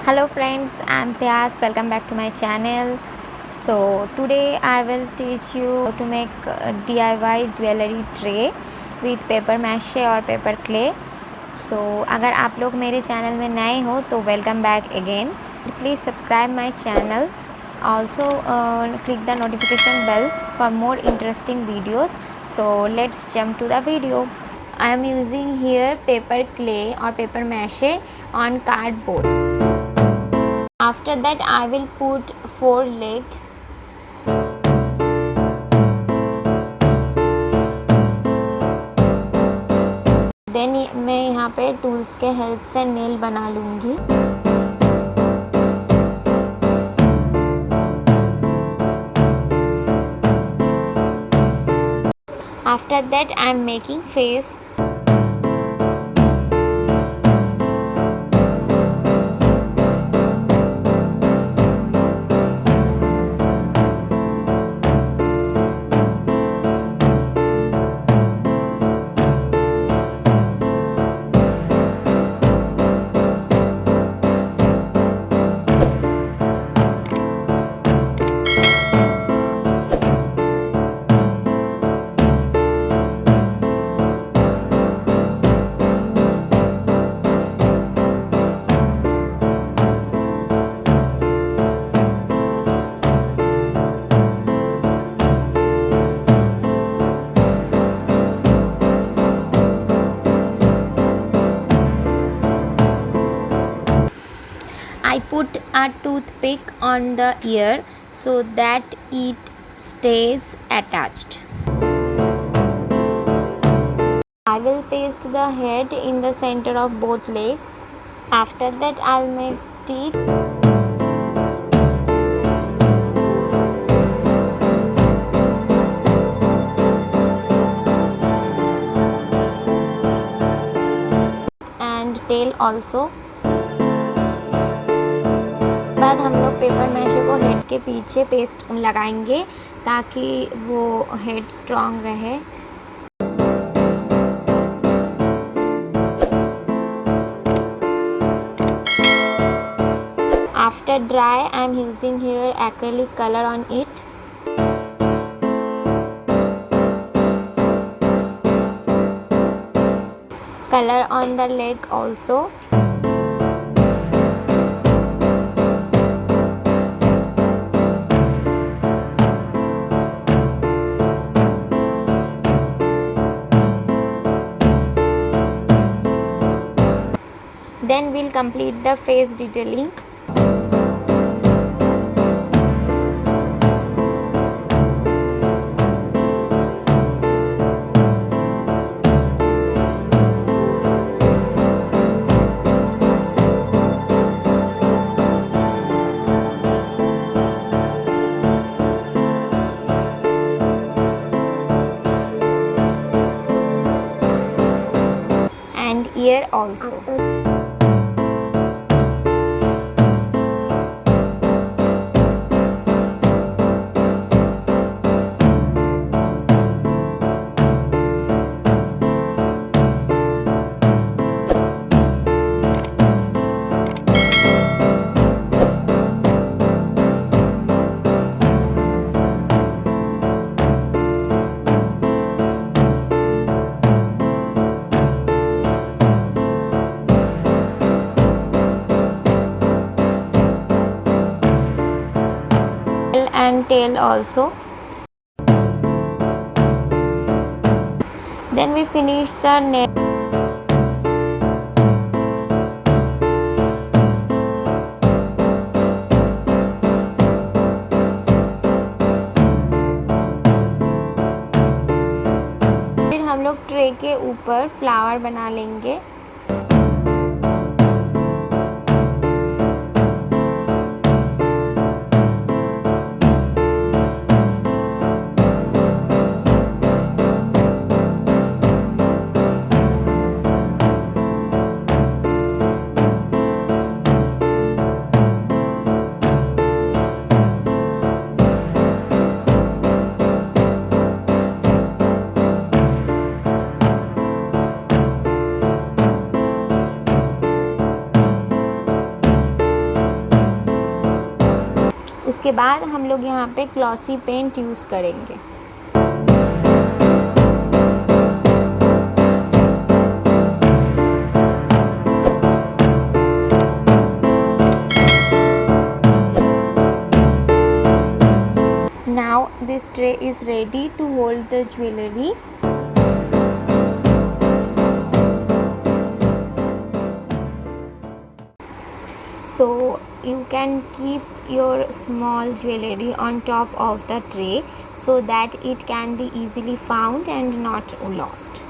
Hello friends, I'm Tyas. Welcome back to my channel. So today I will teach you how to make DIY jewelry tray with paper mache और paper clay. So अगर आप लोग मेरे channel में नए हो तो welcome back again. Please subscribe my channel. Also click the notification bell for more interesting videos. So let's jump to the video. I am using here paper clay or paper mache on cardboard. After that I will put 4 legs. Then मैं यहाँ पे tools के help से nail बना लूँगी. After that I am making face. I put a toothpick on the ear so that it stays attached. I will paste the head in the center of both legs. After that I'll make teeth. And tail also. बाद हम लोग paper mache को head के पीछे paste लगाएंगे ताकि वो head strong रहे. After dry, I am using here acrylic color on it. Color on the leg also. Then we'll complete the face detailing. And ear also. And tail also. Then we finish the neck. फिर हम लोग tray के ऊपर flower बना लेंगे. उसके बाद हम लोग यहाँ पे ग्लॉसी पेंट यूज़ करेंगे। Now this tray is ready to hold the jewelry. So you can keep your small jewelry on top of the tray so that it can be easily found and not lost.